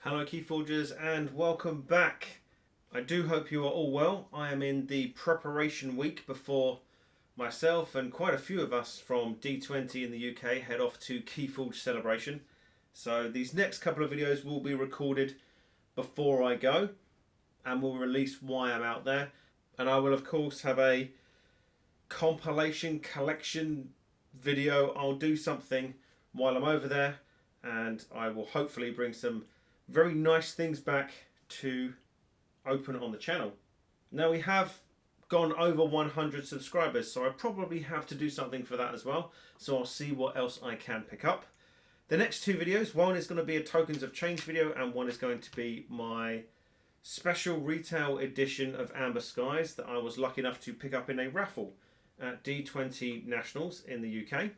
Hello Keyforgers and welcome back. I do hope you are all well. I am in the preparation week before myself and quite a few of us from D20 in the UK head off to KeyForge celebration. So these next couple of videos will be recorded before I go and will release why I'm out there. And I will of course have a compilation collection video. I'll do something while I'm over there and I will hopefully bring some very nice things back to open on the channel. Now we have gone over 100 subscribers, so I probably have to do something for that as well. So I'll see what else I can pick up. The next two videos, one is going to be a Tokens of Change video and one is going to be my special retail edition of Amber Skies that I was lucky enough to pick up in a raffle at D20 Nationals in the UK.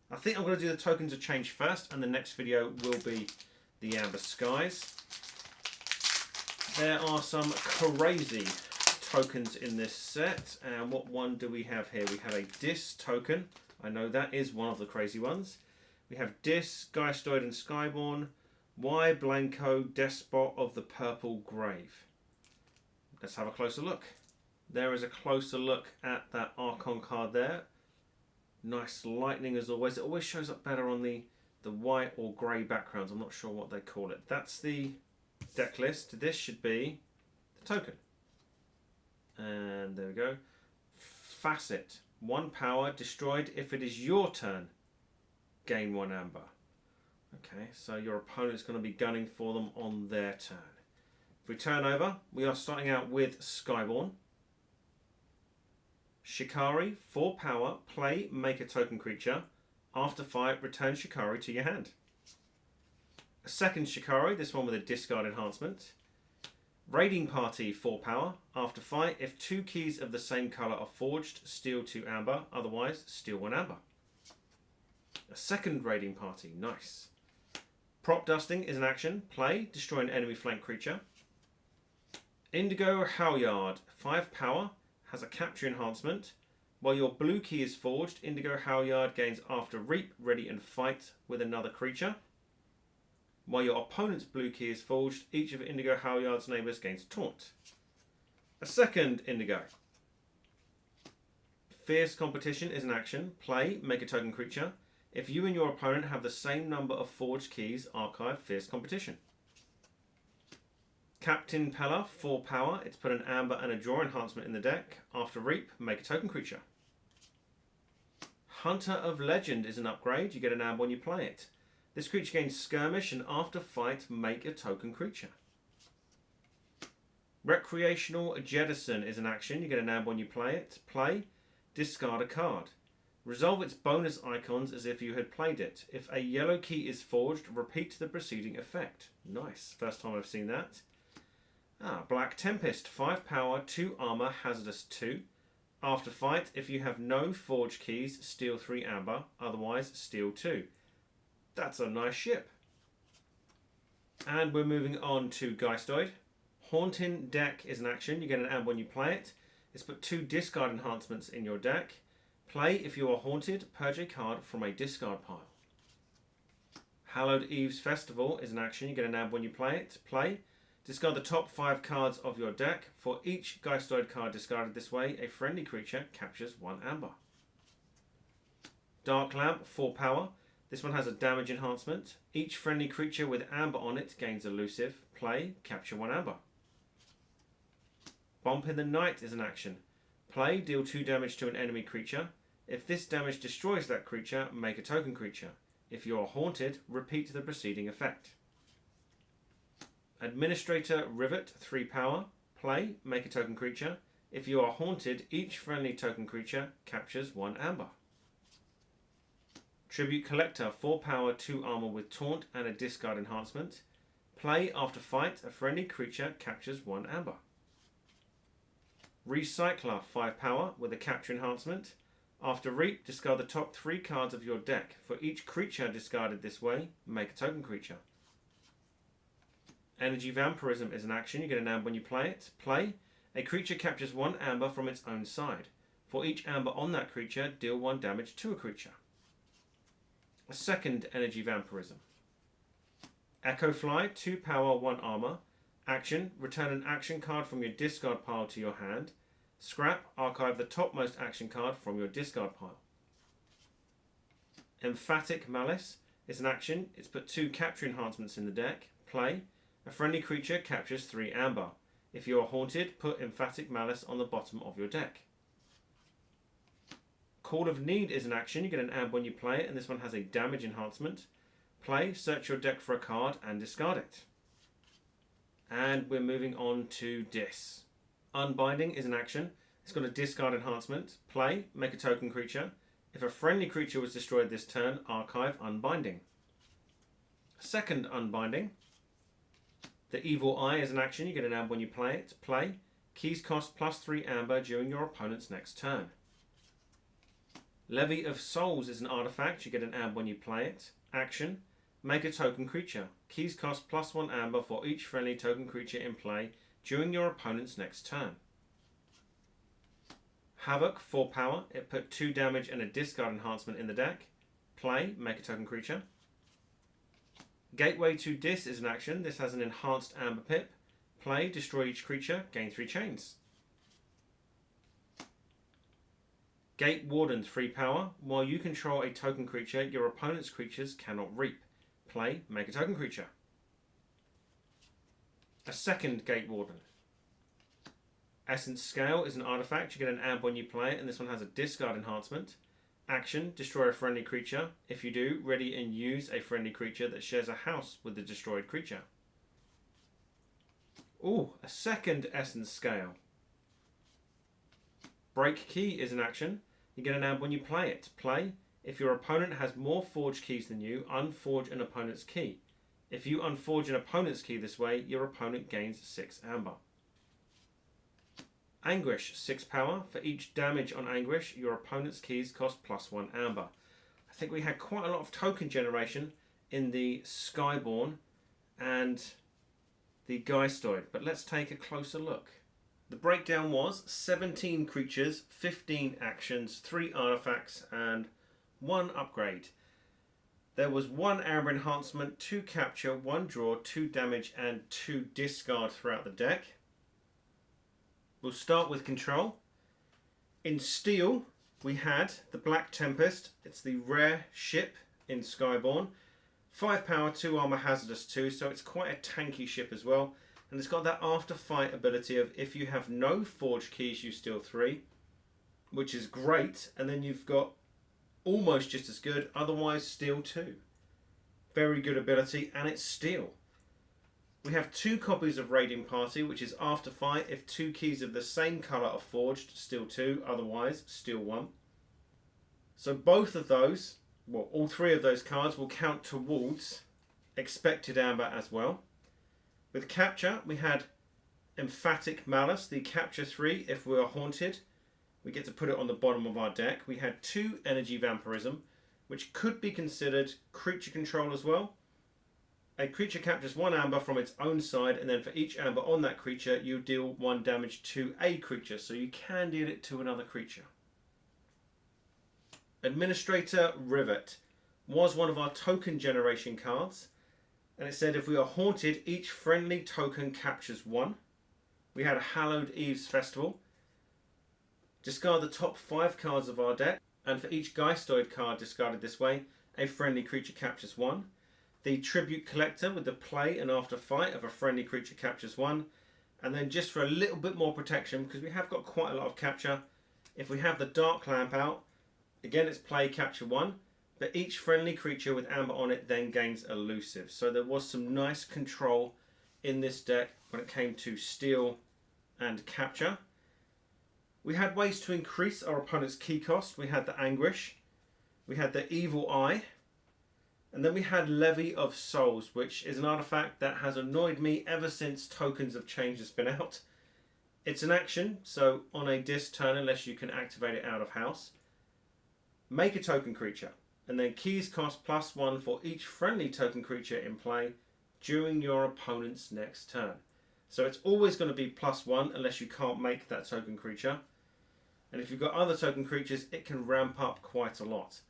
I think I'm going to do the Tokens of Change first and the next video will be the Amber Skies. There are some crazy tokens in this set, and what one do we have here? We have a Dis token. I know that is one of the crazy ones. We have Dis, Geistoid and Skyborn, Y, Blanco, Despot of the Purple Grave. Let's have a closer look. There is a closer look at that Archon card there. Nice lightning as always. It always shows up better on the white or grey backgrounds. I'm not sure what they call it. That's the deck list. This should be the token. And there we go. Facet. 1 power. Destroyed if it is your turn. Gain 1 amber. Okay, so your opponent's going to be gunning for them on their turn. If we turn over, we are starting out with Skyborn. Shikari, 4 power. Play, make a token creature. After fight, return Shikari to your hand. A second Shikari, this one with a discard enhancement. Raiding Party, 4 power. After fight, if 2 keys of the same colour are forged, steal 2 amber. Otherwise, steal 1 amber. A second Raiding Party, nice. Prop Dusting is an action. Play, destroy an enemy flank creature. Indigo Halyard, 5 power, has a capture enhancement. While your blue key is forged, Indigo Halyard gains after reap, ready and fight with another creature. While your opponent's blue key is forged, each of Indigo Halyard's neighbours gains taunt. A second Indigo. Fierce Competition is an action. Play, make a token creature. If you and your opponent have the same number of forged keys, archive Fierce Competition. Captain Pella, 4 power. It's put an amber and a draw enhancement in the deck. After reap, make a token creature. Hunter of Legend is an upgrade. You get an amber when you play it. This creature gains skirmish and after fight, make a token creature. Recreational Jettison is an action. You get an amber when you play it. Play, discard a card. Resolve its bonus icons as if you had played it. If a yellow key is forged, repeat the preceding effect. Nice. First time I've seen that. Black Tempest, 5 power, 2 armor, hazardous 2. After fight, if you have no forged keys, steal 3 amber, otherwise steal 2. That's a nice ship. And we're moving on to Geistoid. Haunting Deck is an action. You get an amber when you play it. It's put 2 discard enhancements in your deck. Play, if you are haunted, purge a card from a discard pile. Hallowed Eve's Festival is an action. You get an amber when you play it. Play, discard the top 5 cards of your deck. For each Geistoid card discarded this way, a friendly creature captures 1 amber. Dark Lamp, 4 power. This one has a damage enhancement. Each friendly creature with amber on it gains elusive. Play, capture 1 amber. Bump in the Night is an action. Play, deal 2 damage to an enemy creature. If this damage destroys that creature, make a token creature. If you are haunted, repeat the preceding effect. Administrator Rivet, 3 power. Play, make a token creature. If you are haunted, each friendly token creature captures 1 amber. Tribute Collector, 4 power, 2 armor with taunt and a discard enhancement. Play, after fight, a friendly creature captures 1 amber. Recycler, 5 power, with a capture enhancement. After reap, discard the top 3 cards of your deck. For each creature discarded this way, make a token creature. Energy Vampirism is an action. You get an amber when you play it. Play, a creature captures 1 amber from its own side. For each amber on that creature, deal 1 damage to a creature. A second Energy Vampirism. Echo Fly, 2 power, 1 armor. Action, return an action card from your discard pile to your hand. Scrap, archive the topmost action card from your discard pile. Emphatic Malice is an action. It's put 2 capture enhancements in the deck. Play. A friendly creature captures 3 amber. If you are haunted, put Emphatic Malice on the bottom of your deck. Call of Need is an action. You get an amber when you play it, and this one has a damage enhancement. Play, search your deck for a card and discard it. And we're moving on to Dis. Unbinding is an action. It's got a discard enhancement. Play, make a token creature. If a friendly creature was destroyed this turn, archive Unbinding. Second Unbinding. The Evil Eye is an action. You get an amber when you play it. Play. Keys cost +3 amber during your opponent's next turn. Levy of Souls is an artifact. You get an amber when you play it. Action. Make a token creature. Keys cost +1 amber for each friendly token creature in play during your opponent's next turn. Havoc, 4 power. It put 2 damage and a discard enhancement in the deck. Play, make a token creature. Gateway to Dis is an action. This has an enhanced amber pip. Play, destroy each creature, gain 3 chains. Gate Warden, 3 power. While you control a token creature, your opponent's creatures cannot reap. Play, make a token creature. A second Gate Warden. Essence Scale is an artifact. You get an amber when you play it, and this one has a discard enhancement. Action, destroy a friendly creature. If you do, ready and use a friendly creature that shares a house with the destroyed creature. Ooh, a second Essence Scale. Break Key is an action. You get an amber when you play it. Play. If your opponent has more forged keys than you, unforge an opponent's key. If you unforge an opponent's key this way, your opponent gains 6 amber. Anguish, 6 power. For each damage on Anguish, your opponent's keys cost +1 amber. I think we had quite a lot of token generation in the Skyborn and the Geistoid, but let's take a closer look. The breakdown was 17 creatures, 15 actions, 3 artifacts, and 1 upgrade. There was 1 amber enhancement, 2 capture, 1 draw, 2 damage, and 2 discard throughout the deck. We'll start with control. In steel, we had the Black Tempest. It's the rare ship in Skyborn. 5 power, 2 armor, hazardous 2, so it's quite a tanky ship as well. And it's got that after fight ability of if you have no forged keys, you steal 3, which is great. And then you've got almost just as good, otherwise steal 2. Very good ability, and it's steel. We have 2 copies of Raiding Party, which is after fight. If 2 keys of the same colour are forged, steal 2, otherwise steal 1. So both of those, well, all 3 of those cards will count towards expected amber as well. With capture, we had Emphatic Malice, the capture 3. If we are haunted, we get to put it on the bottom of our deck. We had 2 Energy Vampirism, which could be considered creature control as well. A creature captures 1 amber from its own side, and then for each amber on that creature, you deal 1 damage to a creature, so you can deal it to another creature. Administrator Rivet was one of our token generation cards, and it said if we are haunted, each friendly token captures 1. We had Hallowed Eve's Festival. Discard the top 5 cards of our deck, and for each Geistoid card discarded this way, a friendly creature captures 1. The Tribute Collector with the play and after fight of a friendly creature captures 1. And then just for a little bit more protection, because we have got quite a lot of capture, if we have the Dark Lamp out, again it's play capture 1, but each friendly creature with amber on it then gains elusive. So there was some nice control in this deck when it came to steal and capture. We had ways to increase our opponent's key cost. We had the Anguish, we had the Evil Eye, and then we had Levy of Souls, which is an artifact that has annoyed me ever since Tokens of Change has been out. It's an action, so on a dis turn, unless you can activate it out of house, make a token creature, and then keys cost +1 for each friendly token creature in play during your opponent's next turn. So it's always going to be +1 unless you can't make that token creature. And if you've got other token creatures, it can ramp up quite a lot.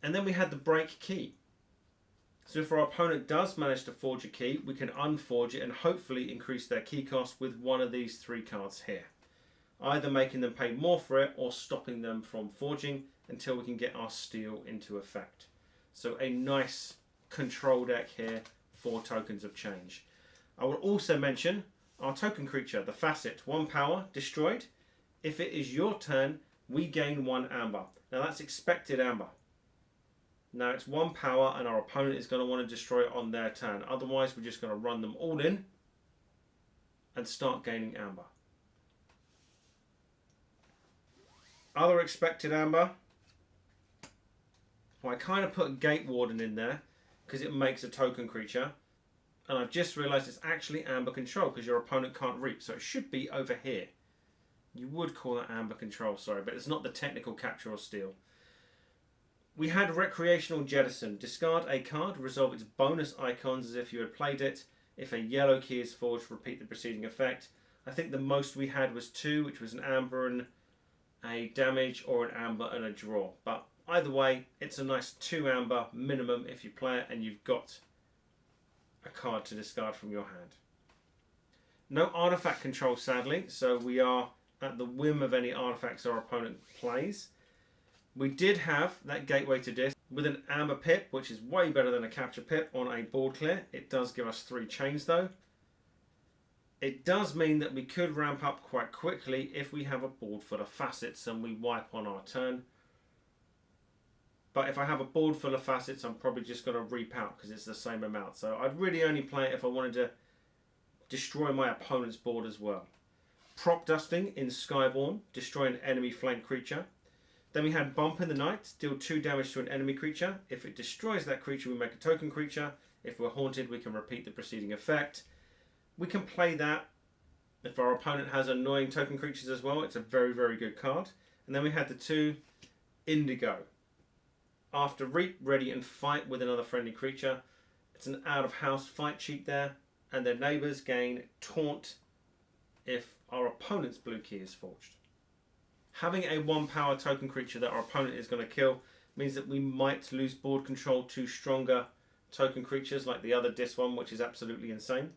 And then we had the Break Key. So if our opponent does manage to forge a key, we can unforge it and hopefully increase their key cost with one of these 3 cards here. Either making them pay more for it or stopping them from forging until we can get our steal into effect. So a nice control deck here for tokens of change. I will also mention our token creature, the Facet, 1 power, destroyed. If it is your turn, we gain 1 amber. Now that's expected amber. Now it's 1 power and our opponent is going to want to destroy it on their turn. Otherwise we're just going to run them all in and start gaining amber. Other expected amber. Well, I kind of put Gate Warden in there because it makes a token creature. And I've just realised it's actually amber control because your opponent can't reap. So it should be over here. You would call that amber control, sorry, but it's not the technical capture or steal. We had Recreational Jettison. Discard a card, resolve its bonus icons as if you had played it. If a yellow key is forged, repeat the preceding effect. I think the most we had was 2, which was an amber and a damage, or an amber and a draw. But either way, it's a nice 2 amber minimum if you play it and you've got a card to discard from your hand. No artifact control, sadly, so we are at the whim of any artifacts our opponent plays. We did have that Gateway to Disc with an Amber Pip, which is way better than a Capture Pip on a board clear. It does give us 3 chains though. It does mean that we could ramp up quite quickly if we have a board full of Facets and we wipe on our turn. But if I have a board full of Facets, I'm probably just going to reap out because it's the same amount. So I'd really only play it if I wanted to destroy my opponent's board as well. Prop Dusting in Skyborn, destroy an enemy flank creature. Then we had Bump in the Night, deal 2 damage to an enemy creature. If it destroys that creature, we make a token creature. If we're haunted, we can repeat the preceding effect. We can play that if our opponent has annoying token creatures as well. It's a very, very good card. And then we had the 2 Indigo. After Reap, ready and fight with another friendly creature. It's an out-of-house fight cheat there. And their neighbours gain Taunt if our opponent's blue key is forged. Having a 1 power token creature that our opponent is going to kill means that we might lose board control to stronger token creatures like the other Dis one, which is absolutely insane.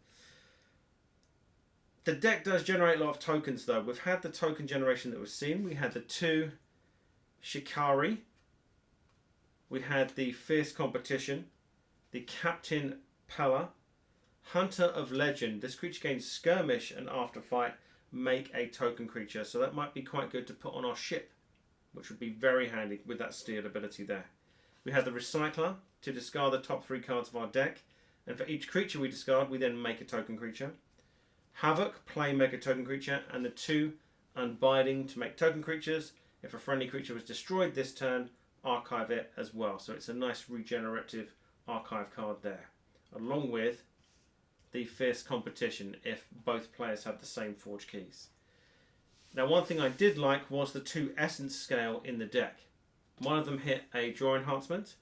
The deck does generate a lot of tokens though. We've had the token generation that we've seen. We had the 2 Shikari. We had the Fierce Competition. The Captain Pella. Hunter of Legend. This creature gains Skirmish and after fight make a token creature. So that might be quite good to put on our ship, which would be very handy with that steal ability there. We had the Recycler to discard the top 3 cards of our deck. And for each creature we discard, we then make a token creature. Havoc, play, make a token creature, and the 2 Unbinding to make token creatures. If a friendly creature was destroyed this turn, archive it as well. So it's a nice regenerative archive card there, along with the Fierce Competition if both players have the same forge keys. Now one thing I did like was the 2 Essence Scale in the deck. One of them hit a draw enhancement.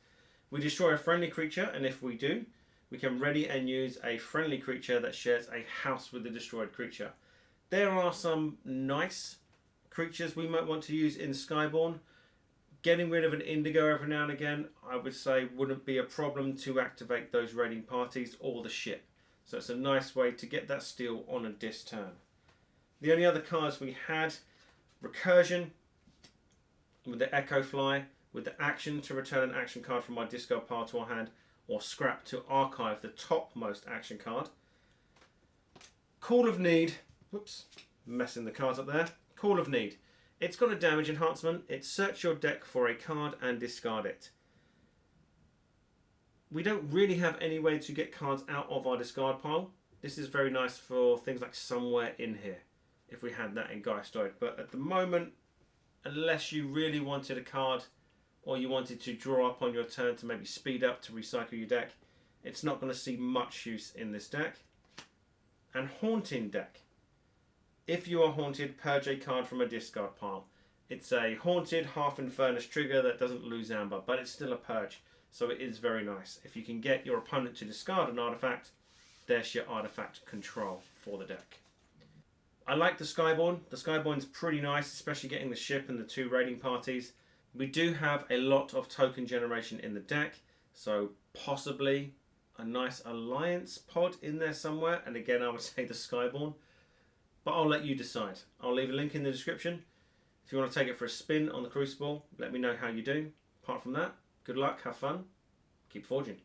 We destroy a friendly creature, and if we do, we can ready and use a friendly creature that shares a house with the destroyed creature. There are some nice creatures we might want to use in Skyborn. Getting rid of an Indigo every now and again, I would say, wouldn't be a problem to activate those raiding parties or the ship. So it's a nice way to get that steal on a Dis turn. The only other cards we had, Recursion with the Echo Fly, with the action to return an action card from our discard pile to our hand, or Scrap to archive the topmost action card. Call of Need, whoops, messing the cards up there. Call of Need. It's got a damage enhancement. It's search your deck for a card and discard it. We don't really have any way to get cards out of our discard pile. This is very nice for things like Somewhere in Here, if we had that in Geistoid. But at the moment, unless you really wanted a card or you wanted to draw up on your turn to maybe speed up to recycle your deck, it's not going to see much use in this deck. And Haunting deck. If you are haunted, purge a card from a discard pile. It's a haunted half-infernus trigger that doesn't lose amber, but it's still a purge, so it is very nice. If you can get your opponent to discard an artifact, there's your artifact control for the deck. I like the Skyborn. The Skyborn's pretty nice, especially getting the ship and the 2 raiding parties. We do have a lot of token generation in the deck, So possibly a nice Alliance pod in there somewhere. And again, I would say the Skyborn. But I'll let you decide. I'll leave a link in the description. If you want to take it for a spin on the Crucible, let me know how you do. Apart from that, good luck, have fun, keep forging.